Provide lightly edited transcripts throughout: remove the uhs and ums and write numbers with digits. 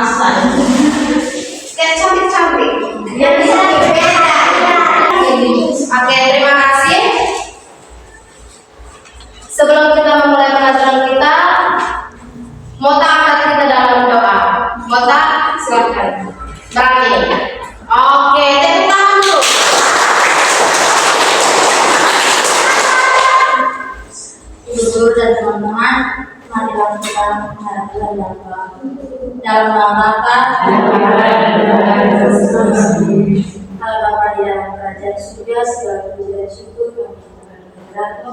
masa Kayak cantik-cantik. Yang bisa beda. Oke, terima kasih. Sebelum kita memulai pelajaran kita, Mota angkat kita dalam doa. Mota, silakan. Berani. Oke, tepuk tangan dulu. Ibu guru dan teman-teman, marilah kita menghadapkan doa. Dalam nama Bapa Allah Bapa di dalam kerajaan surga, segala puji dan syukur kami kehadiratmu,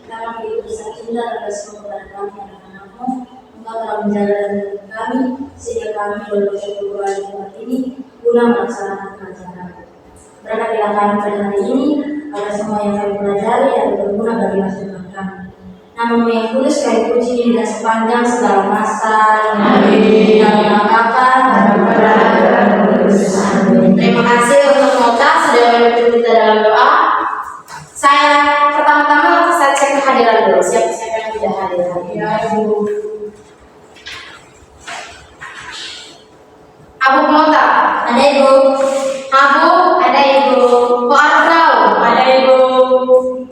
karena hidup besar cinta dan kasih kepada kami anak-anakmu. Engkau telah menjaga dan melindungi kami, sehingga kami boleh bersyukur di tempat ini guna melaksanakan kerajaan. Berkatilah kami pada hari ini, agar semua yang kami pelajari dan berguna bagi masa depan kami. Namamu yang kudus kami puji dan sepanjang segala masa. Amin. Dalam nama Bapa dan Terima kasih untuk Mota sudah memimpin kita dalam doa. Saya pertama-tama saya cek kehadiran dulu. Siapa-siapa yang tidak hadir? Ya, Ibu. Abu Mota, Ada Ibu. Abu, Ada Ibu. Bu Ardrau, Ada Ibu.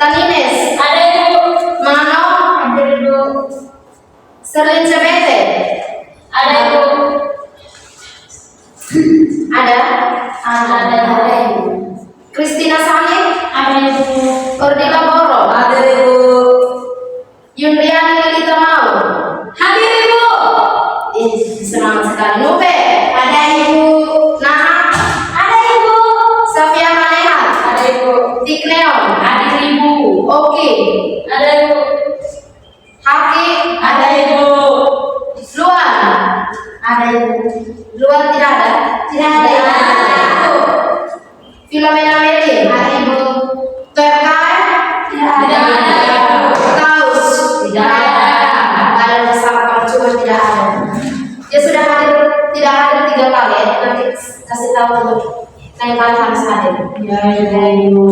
Tanines, Ada Ibu. Mano, Ada Ibu. Serlin Sebete, Ada Ibu. ada Ada Ibu. Kristina Sanik, Ada Ibu. Ordila Boro, Ada Ibu. Yundriani Lilita Mau, Hadir Ibu. senang sekali. Nube, Ada Ibu. Nah, Ada Ibu. Safia Manehat, Ada Ibu. Tikneon, Hadir Ibu. Oki, Ada Ibu. Haki, Ada Ibu. Luan, Ada Ibu. Luan tidak ada. Tidak ada Ibu. Filomena Meli, Ada Ibu. Terkai, Tidak ada Ibu. Taus, Tidak ada. Ada bersama percuma tidak ada. Dia sudah hadir, tidak hadir 3 kali. Nanti kasih tahu dulu. Lain kali harus hadir. Ya Ibu.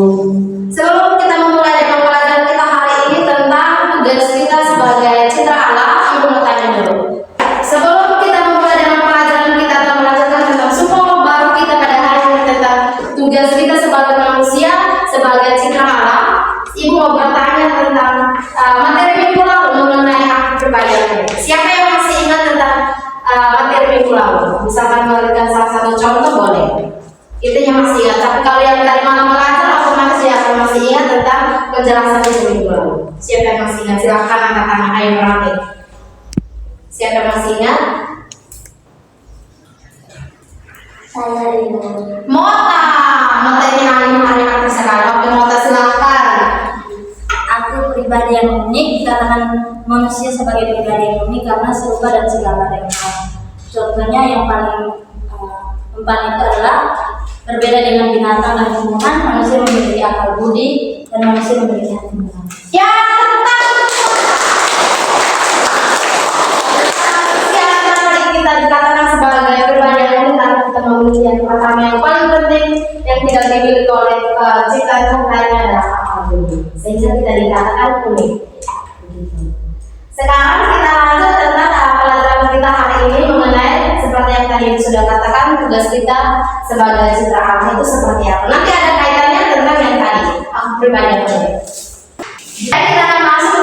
Sebelum kita memulai dengan pelajaran kita hari ini tentang tugas kita sebagai citra Allah, Ibu mau tanya dulu. Sebelum kita memulai dengan pelajaran kita atau melanjutkan tentang sumpah baru kita pada hari ini tentang tugas kita sebagai manusia, sebagai citra Allah, Ibu mau bertanya tentang materi minggu lalu mengenai akte pribadian. Siapa yang masih ingat tentang materi minggu lalu? Misalkan memberikan salah satu contoh boleh. Intinya masih ingat, tapi kalau yang tadi malam belajar otomatis dia akan masih ingat tentang penjelasan itu minggu lalu. Siapa yang masih ingat? Silahkan angkat tangan, ayo berarti. Siapa yang masih ingat? Saya Ibu. Mota, Mota ini hari aktif sekali. Oke, Mota silahkan. Aku pribadi yang unik, dikatakan manusia sebagai pribadi yang unik karena serupa dan segambar dengan Allah. Contohnya yang paling empat itu adalah berbeda dengan binatang dan tumbuhan, manusia memiliki akal budi dan manusia memiliki hati nurani. Ya, tentang kita dikatakan sebagai pribadi yang unik karena kita memiliki yang pertama yang paling penting yang tidak dimiliki oleh ciptaan Tuhan adalah akal budi, sehingga kita dikatakan unik. Sekarang kita lanjut tentang pelajaran kita hari ini mengenai seperti yang tadi sudah katakan tugas kita sebagai citra Allah itu seperti apa. Nanti ada kaitannya tentang yang tadi aku pribadi yang unik. Jadi kita akan masuk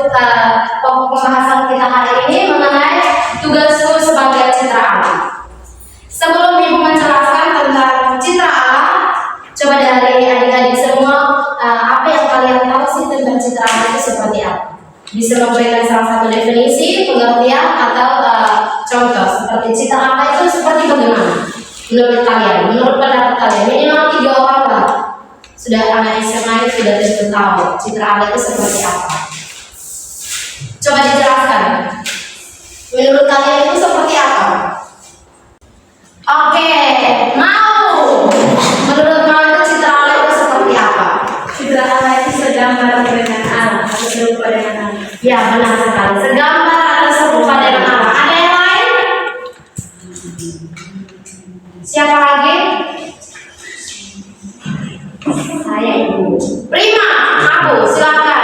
kepada pokok pembahasan kita hari ini mengenai tugasku sebagai citra Allah. Sebelum Ibu menjelaskan tentang citra Allah, coba dari adik-adik semua apa yang kalian tahu sih tentang citra Allah itu seperti apa? Bisa memberikan salah satu definisi, pengertian atau contoh seperti citra Allah itu seperti bagaimana? Menurut kalian, menurut pendapat kalian, minimal 3 orang lah. Sudah anak SMA itu sudah tentu tahu citra Allah itu seperti apa. Coba dijelaskan. Menurut kalian itu seperti apa? Oke, mau. Menurut kalian itu citra Allah itu seperti apa? Citra Allah itu segambar dengan Allah atau serupa dengan Allah. Ya, benar sekali. Segambar atau serupa dengan Allah. Ada yang lain? Siapa lagi? Saya Ibu. Prima, aku silakan.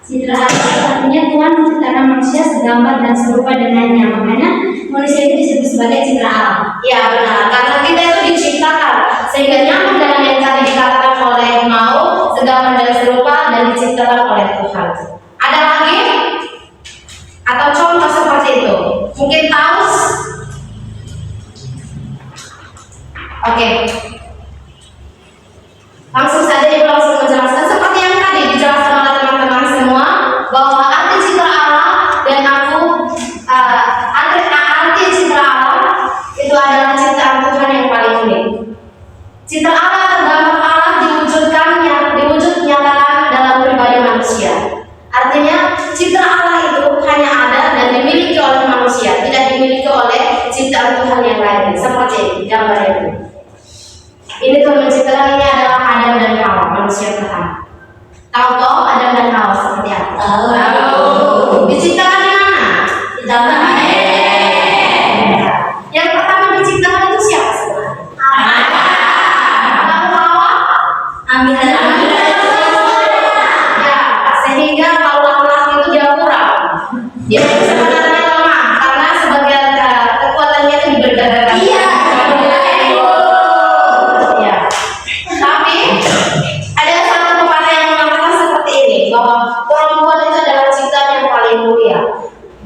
Citra Allah artinya Tuhan menciptakan manusia segambar dan serupa dengannya. Makanya manusia itu disebut sebagai citra alam. Ya benar, karena kita itu diciptakan sehingga nyambung dengan yang tadi dikatakan oleh Mau, segambar dan serupa dan diciptakan oleh Tuhan. Ada lagi? Atau contoh seperti itu? Mungkin Paus? Oke. Langsung saja Ibu langsung menjelaskan seperti yang tadi dijelaskan oleh teman-teman semua bahwa arti citra Allah dan arti citra Allah itu adalah ciptaan Tuhan yang paling unik. Citra Allah tergambar Allah diwujud nyatakan dalam pribadi manusia. Artinya citra Allah itu hanya ada dan dimiliki oleh manusia, tidak dimiliki oleh ciptaan Tuhan yang lain. Seperti gambar ini. Ini Tuhan menciptakan, ini adalah Adam dan Hawa, manusia pertama. Tahu toh Adam dan Hawa seperti apa? Tahu. Diciptakan di mana? Diciptakan di Eden. Yang pertama diciptakan itu siapa sebenarnya? Adam. Tahu Hawa? Amin. Ya, sehingga kalau laki-laki itu dia kurang. Dia sebenarnya lemah karena sebagian kekuatannya itu diberikan dari Iya.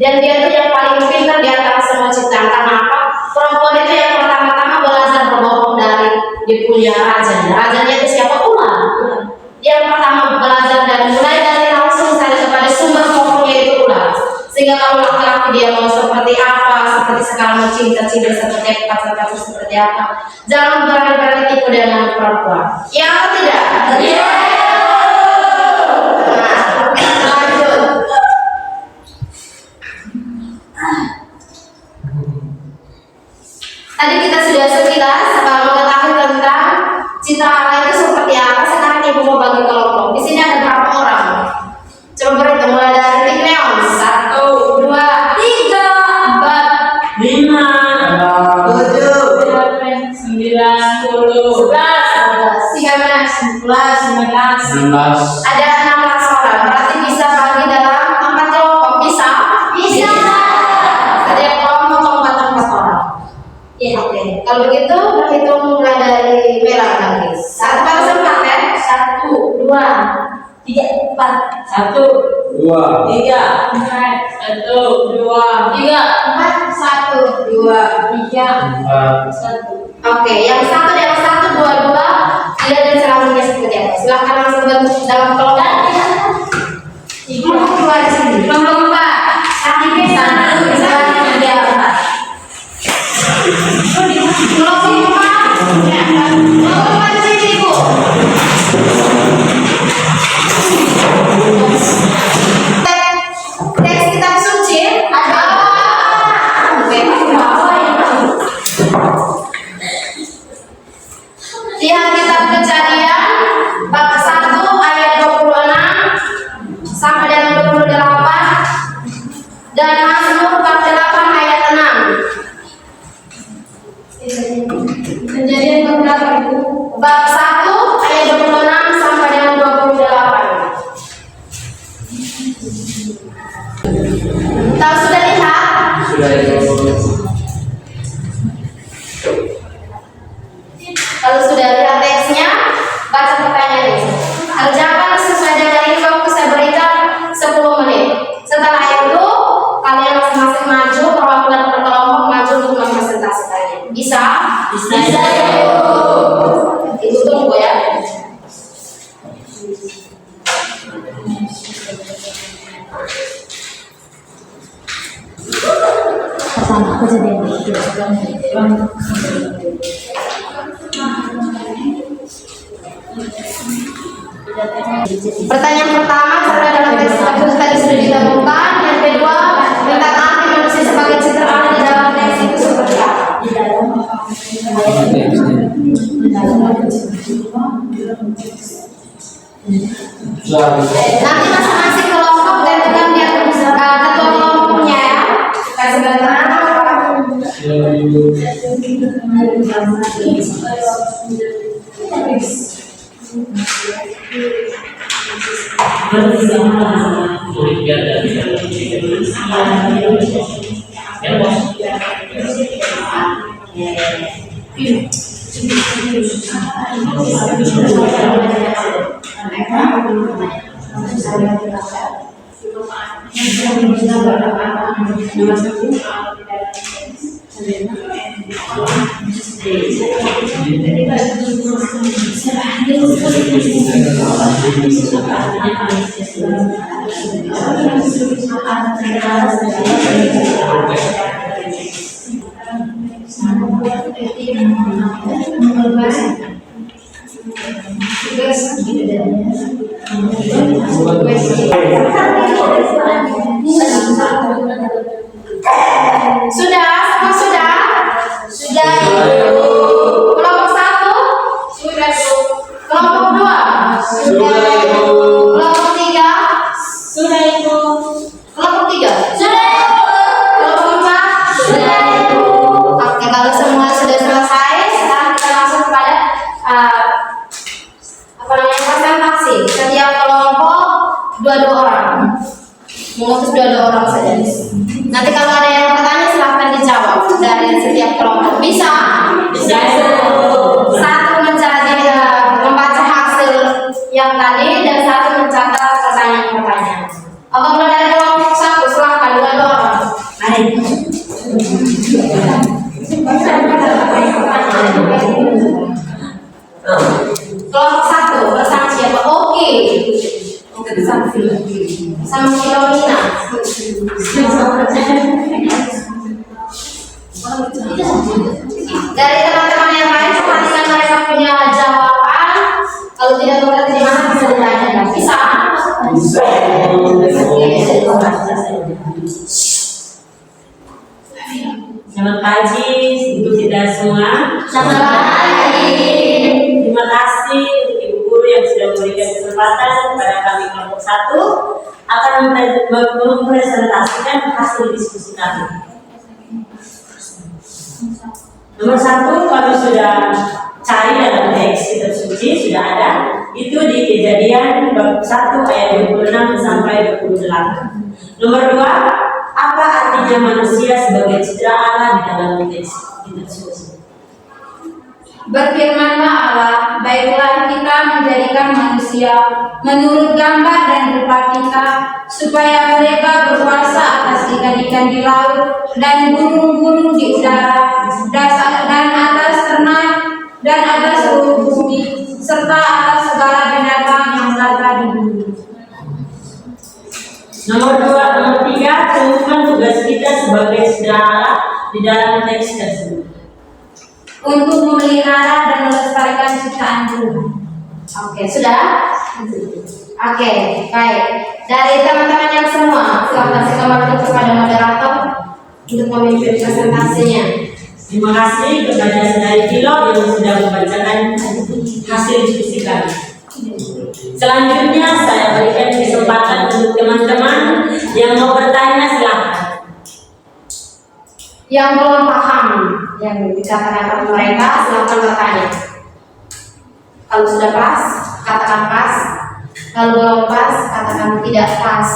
Dan dia itu yang paling pintar di antara semua ciptaan. Karena apa? Perempuan itu yang pertama-tama belajar berbohong dari punya rajanya. Rajanya itu siapa? Ular. Yang pertama belajar dan mulai dari langsung sampai kepada sumber pokoknya itu ular. Sehingga kalau laki-laki dia mau seperti apa, seperti sekarang mau cinta-cinta seperti pacar-pacar seperti apa, jangan berani-berani tipu dengan perempuan. Ya atau tidak? Iya. Tadi kita sudah sekilas mengetahui tentang citra Allah itu seperti apa. Sekarang Ibu mau bagi kelompok. Di sini ada berapa orang? Coba berhitung mulai dari titik neon. 1, 2, 3, 4, 5, 7, 8, 9, 10, 11, 13, 14, 15, 16. Ada 16 orang. Berarti bisa bagi dalam 4 kelompok. Bisa? Bisa. Setiap kelompok 4 orang. Ya, oke. Kalau begitu berhitung mulai dari merah lagi. 1 pada sempat ya. 1, 2, 3, 4. 1, 2, 3, 4. 1, 2, 3, 4. 1, 2, 3, 4. 1. Oke, yang 1 dan 1, 2, 2. Tidak dan selanjutnya seperti apa? Silahkan langsung bentuk dalam kelompok. 3, 2 di sini. Kelompok 4. Kaki ke sana, ke sana, 3, 4. Teks kitab suci ada. Lihat kitab Kejadian bab 1 ayat 26 sampai dengan 28 dan Mazmur bab 8 ayat 6. Kejadian bab berapa itu? Bab 1 ayat 26 sampai dengan 28. Tahu sudah lihat? Sudah. Kalau sudah lihat teksnya, baca pertanyaan ini. Kerjakan sesuai dengan info yang saya berikan 10 menit. Setelah itu, kalian masing-masing maju, perwakilan per kelompok maju untuk mempresentasikannya. Bisa? Bisa. Ibu tunggu ya. Pertama kejadian pertanyaan pertama sesuai dalam teks tersebut tadi sudah ditemukan. Yang kedua, tentang arti manusia sebagai citra Allah di dalam teks itu seperti apa? Nanti masing-masing kelompok tentukan dia ketua kelompoknya ya. Kasih sebentar. Sudah, semua sudah? Sudah, Ibu. Kelompok 1? Sudah, Ibu. Kelompok 2? Sudah, Ibu. Kelompok 3? Sudah, Ibu. Kelompok 3? Sudah, Ibu. Kelompok 4? Sudah, Ibu. Oke, kalau semua sudah selesai, sekarang kita langsung kepada presentasi. Setiap kelompok 2 orang. Mengutus 2 orang saja. Nanti kalau ada yang bertanya silahkan dijawab dari setiap kelompok. Bisa? Bisa. Satu membaca hasil yang tadi dan satu mencatat pertanyaan-pertanyaan. Oke, mulai dari kelompok 1 silahkan 2 orang. Mari. Kelompok 1 bersama siapa? Oke. Sama Filomena. Dari teman-teman yang lain pastikan mereka punya jawaban. Kalau tidak mengerti di mana bisa ditanya. Bisa? Bisa. Selamat pagi untuk kita semua. Selamat pagi. Terima kasih untuk Ibu Guru yang sudah memberikan kesempatan kepada kami kelompok 1 akan mempresentasikan hasil diskusi kami. Nomor 1 kami sudah cari dalam teks kitab suci, sudah ada. Itu di Kejadian bab 1 ayat 26 sampai 28. Nomor 2, apa artinya manusia sebagai citra Allah di dalam teks kitab suci? Berfirmanlah Allah, baiklah kita menjadikan manusia menurut gambar dan rupa kita, supaya mereka berkuasa atas ikan-ikan di laut dan burung-burung di udara, dan atas ternak dan atas seluruh bumi, serta atas segala binatang yang melata di bumi. Nomor 3, temukan tugas kita sebagai citra Allah di dalam teks tersebut. Untuk memelihara dan melestarikan ciptaan Tuhan. Oke, sudah? Oke, baik. Dari teman-teman yang semua, silakan saya kembalikan kepada moderator untuk memimpin presentasinya. Terima kasih kepada Saudari Kilo yang sudah membacakan hasil diskusi kami. Selanjutnya saya berikan kesempatan untuk teman-teman yang mau bertanya, silakan. Yang belum paham yang dikatakan mereka, silakan bertanya. Kalau sudah pas, katakan pas. Kalau belum pas, katakan tidak pas.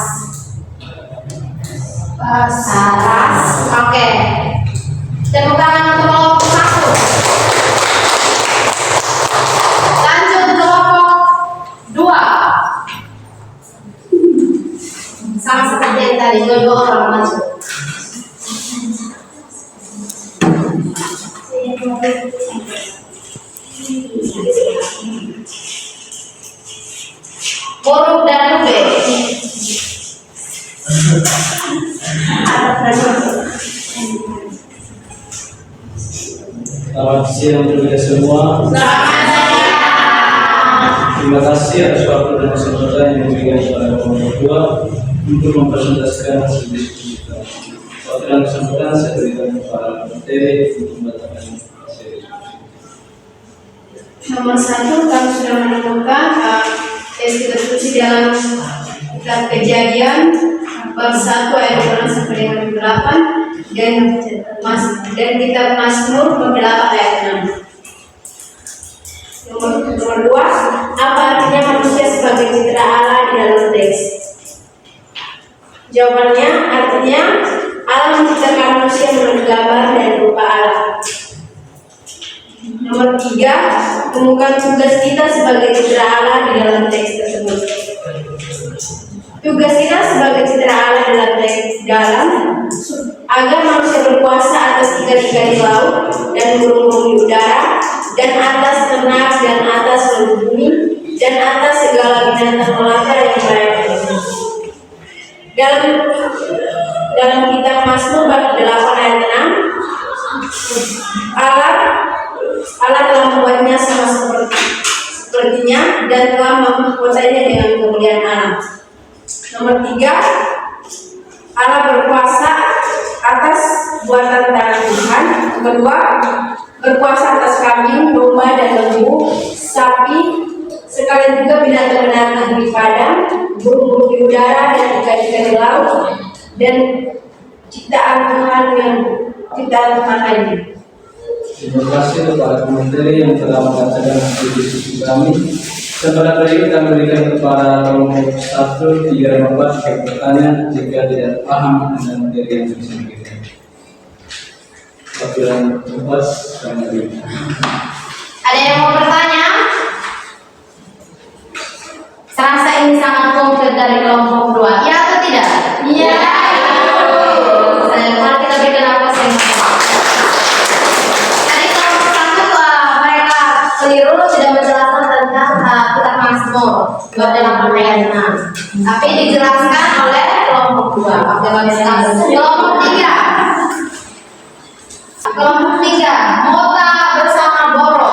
Pas. Pas. Oke. Tepuk tangan untuk kelompok 1. Lanjut kelompok 2. Sama seperti yang tadi, 2 orang masuk. Huruf dan nube. Selamat siang untuk kita semua. Terima kasih atas waktu dan kesempatan yang diberikan kepada kelompok 2 untuk mempresentasikan hasil diskusi kita. Waktu dan kesempatan saya berikan kepada materi untuk membacakan hasil diskusi. Nomor 1, kami sudah menemukan teks kitab suci dalam kitab Kejadian bab 1 ayat 6 sampai dengan 8 dan kitab Mazmur bab 8 ayat 6. Nomor 2, apa artinya manusia sebagai citra Allah di dalam teks? Jawabannya, artinya Allah menciptakan manusia menurut gambar dan rupa Allah. tiga, temukan tugas kita sebagai citra Allah di dalam teks tersebut. Tugas kita sebagai citra Allah dalam teks dalam agar manusia berkuasa atas ikan-ikan di laut dan burung-burung di udara dan atas ternak dan atas seluruh bumi dan atas segala binatang melata yang berada di bumi. Dalam kitab Mazmur bab 8 ayat 6, Allah telah membuatnya sama sepertinya dan telah memperkuasainya dengan kemuliaan alam. Nomor 3, Allah berkuasa atas buatan tangan Tuhan. Kedua, berkuasa atas kambing, domba dan lembu, sapi, sekalian juga binatang-binatang di padang, burung-burung di udara dan ikan-ikan di laut, dan ciptaan Tuhan lainnya. Terima kasih kepada menteri yang telah membacakan hasil diskusi kami. Sebentar lagi kami berikan kepada kelompok 1, 3, dan 4 sebagai pertanyaan jika tidak paham dengan materi yang disampaikan. Apabila lepas, kami berikan. Ada yang mau bertanya? Serasa ini sangat konkret dari kelompok 2, ya atau tidak? Iya. Mari kita berikan apa sih? Tadi kelompok 1 mereka keliru tidak menjelaskan tentang kitab Mazmur bab 8 ayat 6. Tapi dijelaskan oleh kelompok 2. Oke, bagus sekali. Kelompok 3, Mota bersama Boro.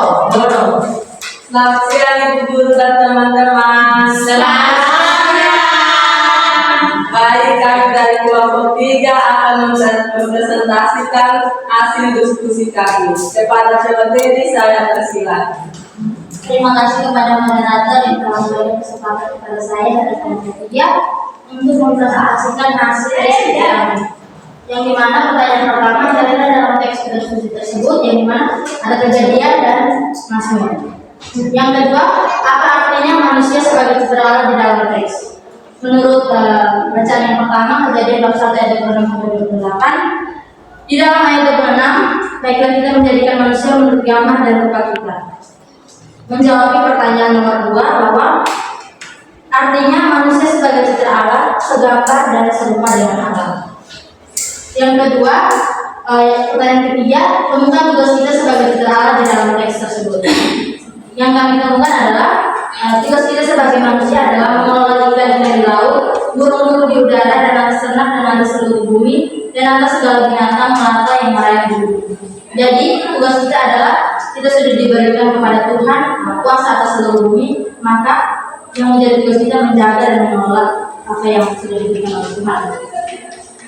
Selamat siang Ibu Guru dan teman-teman. Selamat Baik, kami dari kelompok 3 akan mempresentasikan hasil diskusi kami. Kepada materi saya persilakan. Terima kasih kepada moderator yang telah memberikan kesempatan kepada saya dan teman-teman media untuk mempresentasikan hasil diskusi kami. Yang dimana pertanyaan pertama adalah dalam teks diskusi tersebut, yang dimana ada kejadian dan Mazmur. Yang kedua, apa artinya manusia sebagai citra Allah di dalam teks? Menurut bacaan yang pertama, kejadian bab 1 ayat 26-28, di dalam ayat 26, baiklah kita menjadikan manusia menurut gambar dan rupa kita. Menjawab pertanyaan nomor 2 bahwa artinya manusia sebagai citra Allah, segambar dan serupa dengan Allah. Yang kedua, pertanyaan ketiga, temukan tugas kita sebagai citra Allah di dalam teks tersebut. Yang kami temukan adalah tugas kita sebagai manusia adalah mengelola ikan-ikan di laut, burung-burung di udara, dan atas ternak dan atas seluruh bumi, dan atas segala binatang melata yang merayap di bumi. Jadi tugas kita adalah kita sudah diberikan kepada Tuhan kuasa atas seluruh bumi, maka yang menjadi tugas kita menjaga dan mengelola apa yang sudah diberikan oleh Tuhan.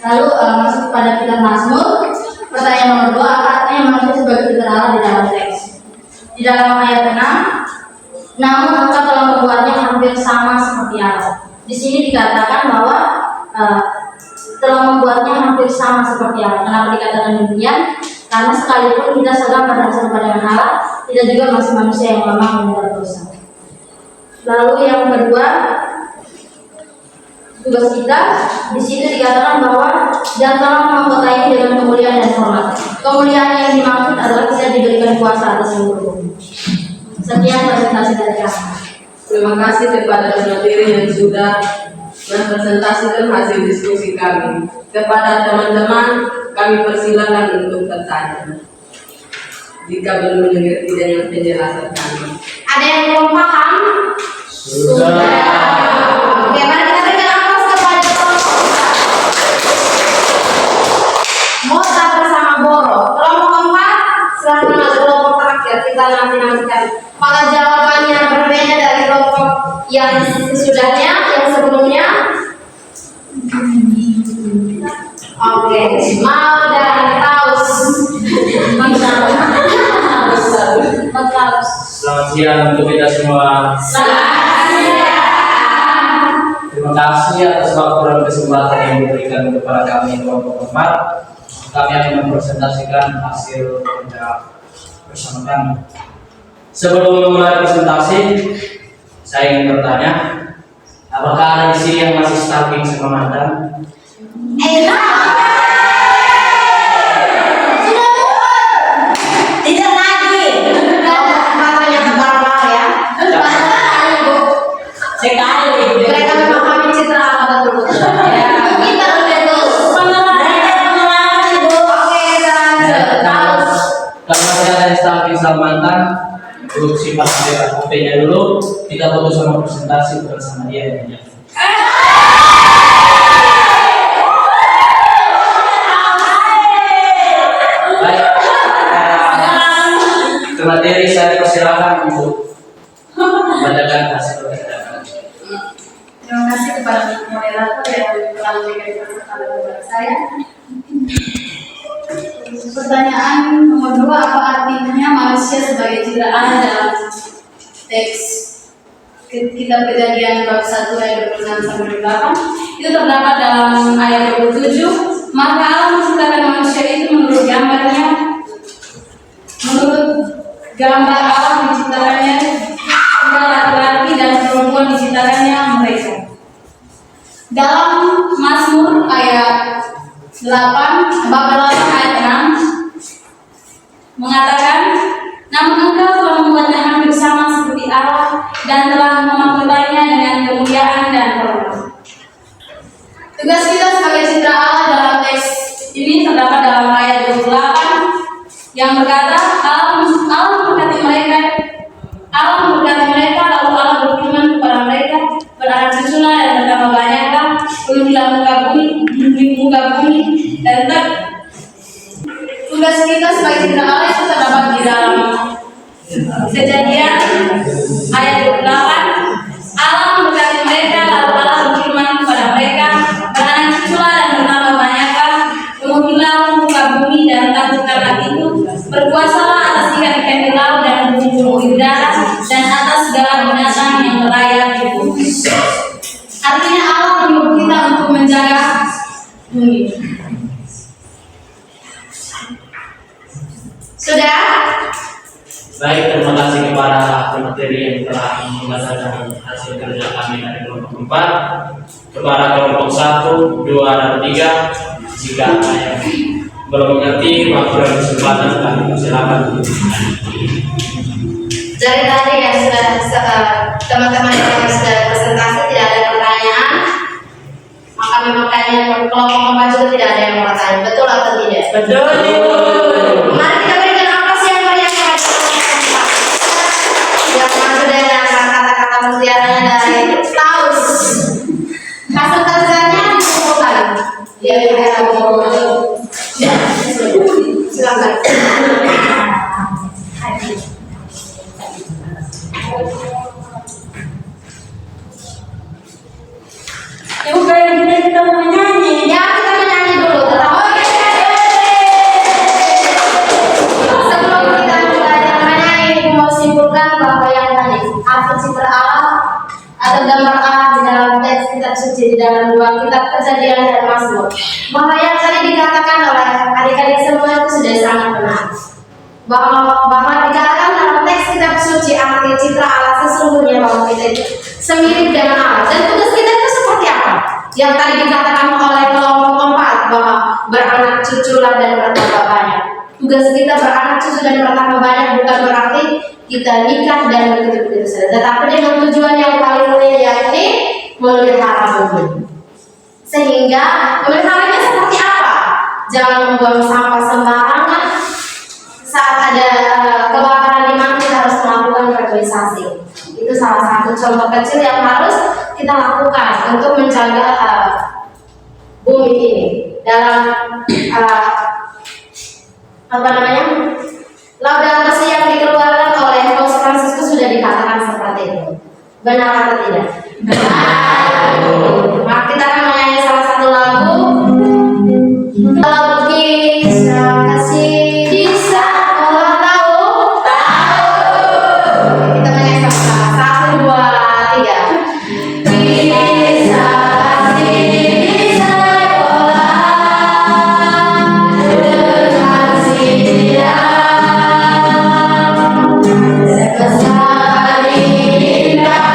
Lalu masuk pada kitab Mazmur, pertanyaan nomor 2, apa artinya manusia sebagai citra Allah di dalam teks? Di dalam ayat 6, namun engkau telah membuatnya hampir sama seperti Allah. Di sini dikatakan bahwa telah membuatnya hampir sama seperti Allah. Kenapa dikatakan demikian? Karena sekalipun kita segambar dan serupa dengan Allah, kita juga masih manusia yang lemah dan berdosa. Lalu yang kedua, tugas kita di situ dikatakan bahwa janganlah memperkaya dengan kemuliaan dan hormat. Kemuliaan yang dimaksud adalah kita diberikan kuasa atas seluruh bumi. Sekian presentasi dari kami. Terima kasih kepada materi yang sudah mempresentasikan hasil diskusi kami. Kepada teman-teman, kami persilakan untuk bertanya jika belum mengerti dengan penjelasan kami. Ada yang belum paham? Sudah. Oke, mari kita berikan aplaus kepada kelompok Mota bersama Boro. Kelompok 4, silahkan masuk kelompok terakhir. Kita nanti-nantikan. Maka jawabannya berbeda dari kelompok yang sesudahnya, yang sebelumnya. Oke, mau dan taus. Selamat siang untuk kita semua. Terima kasih atas waktu dan kesempatan yang diberikan kepada kami kelompok 4. Kami akan mempresentasikan hasil kerja bersama kami. Sebelum memulai presentasi, saya ingin bertanya, apakah ada di sini yang masih stalking sama mantan? Tidak lagi. mantan untuk sifat OP-nya dulu, kita foto sama presentasi bersama dia ya. Baik, ke materi saya persilakan untuk membacakan hasil persidangan. Terima kasih kepada moderator yang telah memberikan kesempatan kepada saya. Pertanyaan nomor 2, apa artinya manusia sebagai citra Allah dalam teks Kitab Kejadian bab 1 ayat 26 sampai 28? Itu terdapat dalam ayat 27. Maka Allah menciptakan manusia itu menurut gambarnya, menurut gambar Allah diciptakannya, laki-laki dan perempuan diciptakannya mereka. Dalam Mazmur ayat 8, bab 8 ayat 6 mengatakan, namun engkau telah membuatnya hampir sama seperti Allah dan telah memahkotanya dengan kemuliaan dan hormat. Tugas kita sebagai citra Allah dalam teks ini terdapat dalam ayat 28 yang berkata, Allah memberkati mereka, lalu Allah berfirman kepada mereka, beranak cuculah dan bertambah banyaklah, penuhilah muka bumi, dan tugas kita sebagai citra Allah itu terdapat di dalam Kejadian ayat 28. Allah memberkati mereka, lalu Allah berfirman kepada mereka, beranak cuculah dan bertambah banyaklah, penuhilah muka bumi dan taklukkanlah itu, berkuasalah atas ikan-ikan di laut dan burung-burung di udara dan atas segala binatang yang berlayar di bumi. Artinya Allah menyuruh kita untuk menjaga bumi. Sudah? Baik, terima kasih kepada pemateri yang telah membacakan hasil kerja kami dari kelompok 4. Kepada kelompok 1, 2, dan 3, jika ada yang belum mengerti, waktu dan kesempatan kami persilakan. Dari tadi yang sudah teman-teman yang sudah presentasi tidak ada pertanyaan, maka memang kayaknya kelompok 4 juga tidak ada yang bertanya. Betul atau tidak? Betul. Mari kita berikan apresiasi yang meriah kepada kelompok 4 yang mampu dengan kata-kata mutiaranya dari Taus. Hasil kerjanya dikumpulkan. Ya, silakan. Ya bukan kita mau menyanyi. Ya, kita menyanyi dulu. Sebelum kita belajar menyanyi, mau simpulkan bahwa yang tadi arti citra Allah atau gambar Allah di dalam teks kitab suci di dalam dua kitab Kejadian dan Mazmur, bahwa yang tadi dikatakan oleh adik-adik semua itu sudah sangat benar. Bahwa dikatakan dalam teks kitab suci arti citra Allah sesungguhnya bahwa kita itu semirip dengan Allah, dan tugas kita itu seperti apa? Yang tadi dikatakan oleh kelompok 4 bahwa beranak cuculah dan bertambah banyak. Tugas kita beranak cucu dan bertambah banyak bukan berarti kita nikah dan begitu-begitu saja, tetapi dengan tujuan yang paling mulia yakni memelihara bumi. Sehingga memeliharanya seperti apa? Jangan membuang sampah sembarangan. Saat ada kebakaran di mana kita harus melakukan revitalisasi. Itu salah satu contoh kecil yang harus kita lakukan untuk menjaga bumi ini. Dalam Laudato Si yang dikeluarkan oleh Paus Fransiskus sudah dikatakan seperti itu. Benar atau tidak? Benar. Maka kita akan menyanyi salah satu lagu. Kalau bisa kasih bisa orang tahu. Kita menyanyi sama-sama. 1, 2, 3. Bisa kasih bisa orang dengan dia. Besar indah.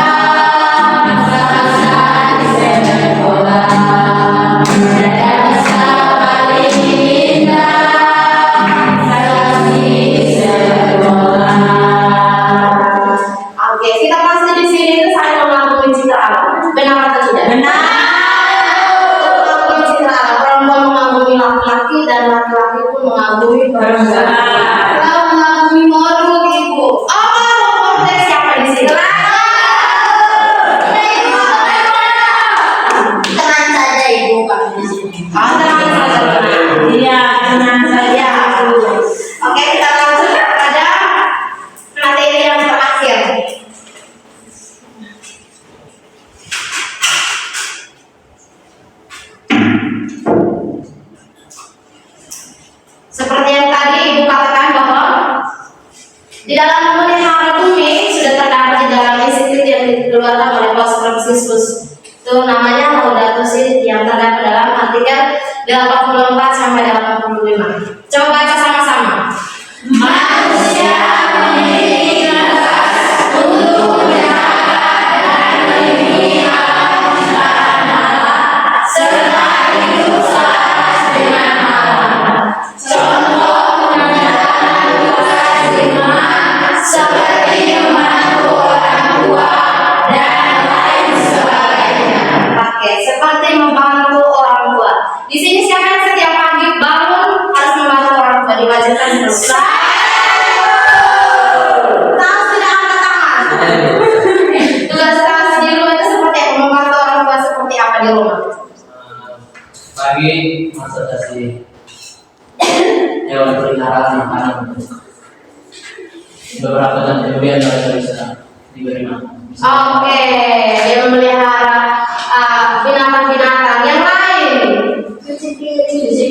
Di dalam memelihara bumi sudah terdapat di dalam institut yang dikeluarkan oleh Paus Fransiskus. Itu namanya Laudato Si yang terdapat dalam artikel 84 sampai 85. Coba baca sama-sama. Manusia memiliki hak untuk menjaga dan melindungi alam semesta serta hidup selaras dengan alam. Contoh menjalankan tugas iman seperti membantu orang tua dan lain sebagainya. Oke, seperti membantu orang tua. Di sini siapa yang setiap pagi bangun harus membantu orang tua? Diwajibkan terus. Tahu tidak angkat tangan. Tugas di rumah itu seperti apa? Membantu orang tua seperti apa di rumah? Pagi konsultasi hewan peliharaan makanan untuk beberapa jam kemudian mereka bisa diberi makan. Oke, dia memelihara binatang-binatang yang lain. Cuci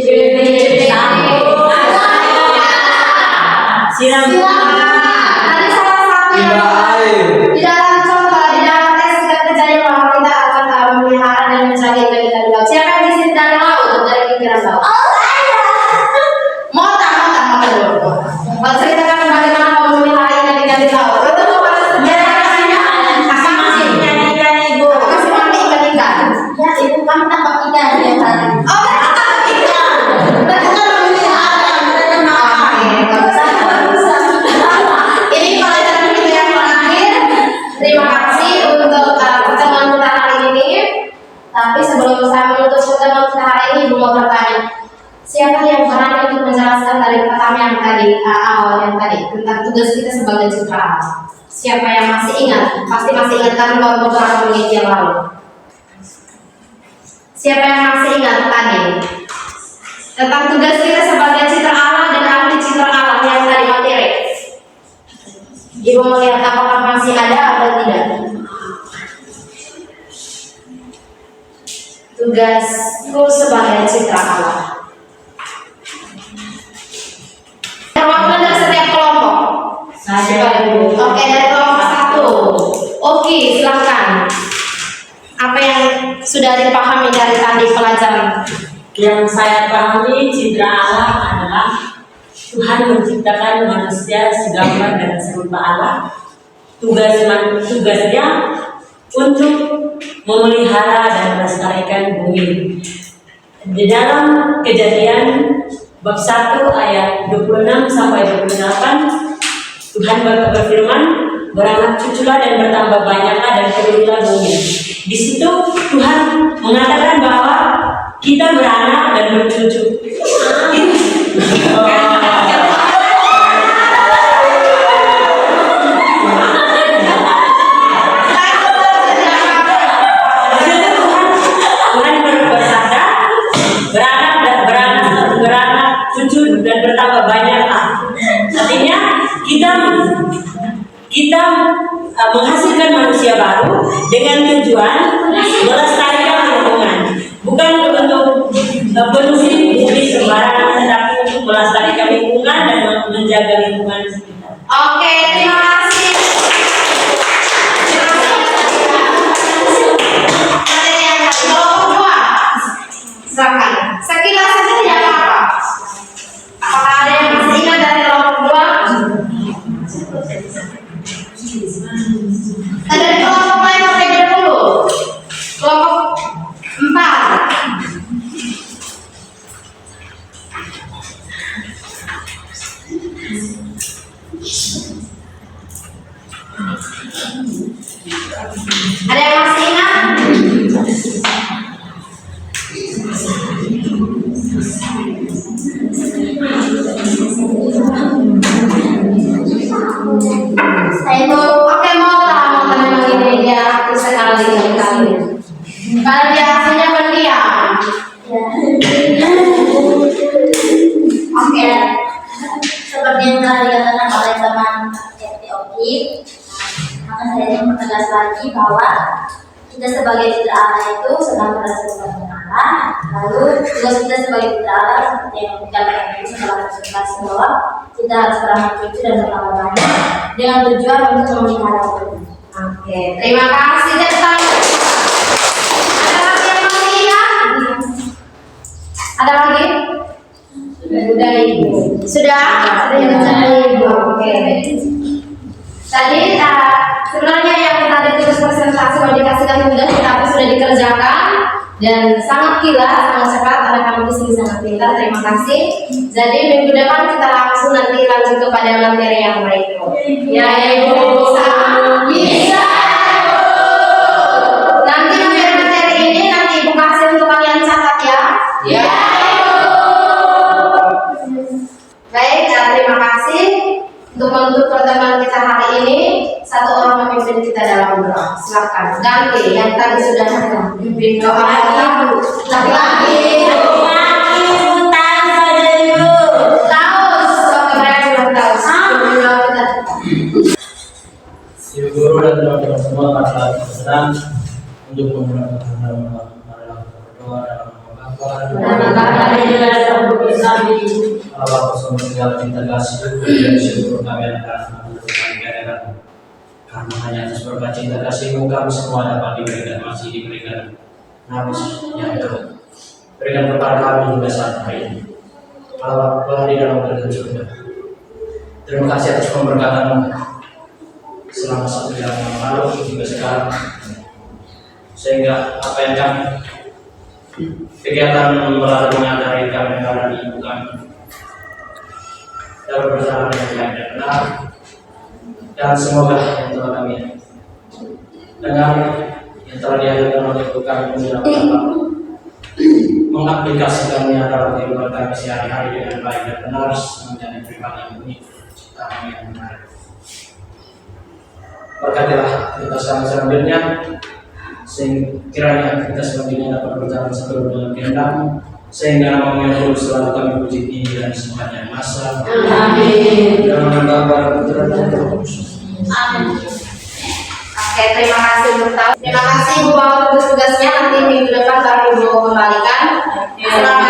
piring, Siram. Tadi salah satu yang di dalam contoh, di dalam tes kita kejadian bahwa kita akan memelihara dan mencari ikan di laut. Siapa yang di sini dari laut, dari pinggiran laut? Mota dulu. Kalau ceritakan bagaimana memelihara ikan di laut. Itu pada sejarah kasihnya masing-masing ikan ibu. Kasih makan ikan. Ya, ibu kan tangkap ikan ya tadi. Oh, tangkap ikan. Berarti kan memelihara mereka makan. Ini pelajaran kita yang terakhir. Terima kasih untuk pertemuan kita hari ini. Tapi sebelum saya menutup pertemuan kita hari ini, Ibu mau bertanya, siapa yang berani untuk menjelaskan dari pertanyaan tadi awal yang tadi tentang tugas kita sebagai citra alam? Siapa yang masih ingat? Pasti masih ingat kan baru beberapa menit yang lalu. Siapa yang masih ingat tadi tentang tugas kita sebagai citra alam dan ahli citra alam yang tadi materi? Ibu melihat apakah masih ada atau tidak? Tugasku sebagai citra alam. Perwakilan dari setiap kelompok. Oke, dari kelompok 1. Oke, silakan. Apa yang sudah dipahami dari tadi pelajaran? Yang saya pahami citra alam adalah Tuhan menciptakan manusia segambar dan serupa Allah. Tugasnya untuk memelihara dan melestarikan bumi. Di dalam Kejadian bab 1 ayat 26 sampai 28, Tuhan berfirman, beranak cuculah dan bertambah banyaklah dan penuhilah bumi. Di situ Tuhan mengatakan bahwa kita beranak dan bercucu. Tuhan bersabda, beranak cucu dan bertambah banyaklah. Artinya kita menghasilkan manusia baru dengan tujuan melestarikan lingkungan, bukan untuk penuhi bumi sembarangan, tetapi untuk melestarikan lingkungan dan menjaga lingkungan sekitar. Oke, terima kasih. Materi yang kelompok 2. Silakan. Sekilas saja tidak apa-apa. Apakah ada yang masih ingat dari kelompok 2? Dari kelompok lain sampai dulu. Kelompok 4. Ada yang masih ingat? Saya mau pakai mota memang ini dia sekali kali. Karena dia hasilnya pendiam. Oke. Seperti yang telah dikatakan oleh teman Oki, maka saya ingin mempertegas lagi bahwa kita sebagai citra Allah itu sedang berada di Allah. Lalu tugas kita sebagai putra Allah seperti yang dikatakan tadi setelah presentasi bahwa kita harus beramah cucu dan bertambah banyak dengan tujuan untuk memelihara Quran. Oke, terima kasih Jepang. Ada lagi yang mau diingat? Ada lagi? Sudah Ibu. Sudah? Ada yang Ibu. Oke. Tadi sebenarnya yang tadi tugas presentasi sudah dikasihkan tugas tapi sudah dikerjakan dan sangat kilat, sangat cepat. Ada kamu di sini sangat pintar. Terima kasih. Jadi minggu depan kita langsung nanti lanjut kepada materi yang berikut. Ya Ibu, bisa. Nanti materi ini nanti Ibu kasih untuk kalian catat ya. Ya. Baik, terima kasih. Untuk menutup pertemuan kita hari ini, satu orang memimpin kita dalam doa. Silakan ganti yang tadi sudah memimpin doa laki-laki. Taus, keberanian taus. Ibu guru dan teman-teman semua adalah berkenan untuk menggunakan nama berdoa Allah bersama segala cinta kasih dan syukur kami akan menunaikan karena hanya atas berkat cinta kasih-Mu kami semua dapat diberikan masih diberikan nafas yang terbaik. Berikan kepada kami hingga saat hari ini. Allah di dalam kerajaan surga. Terima kasih atas pemberkatan-Mu selama 1 jam yang lalu hingga sekarang, sehingga apa yang kami kegiatan melalui dari kami karena di ibu kami dapat berjalan dengan baik dan benar, dan semoga yang telah kami dengar yang telah diajarkan oleh ibu kami menjadi dapat mengaplikasikannya dalam kehidupan kami sehari-hari dengan baik dan benar menjadi pribadi yang unik kami yang benar. Berkatilah kita selanjutnya, sehingga kiranya kita selanjutnya dapat berjalan seluruh dengan kehendak-Mu, sehingga nama-Mu yang kudus selalu kami puji tinggi dan sepanjang masa. Amin. Dalam nama Putra dan Roh Kudus. Amin. Oke, terima kasih untuk tahu. Terima kasih Ibu bawa tugas-tugasnya, nanti minggu depan kami mau kembalikan. Selamat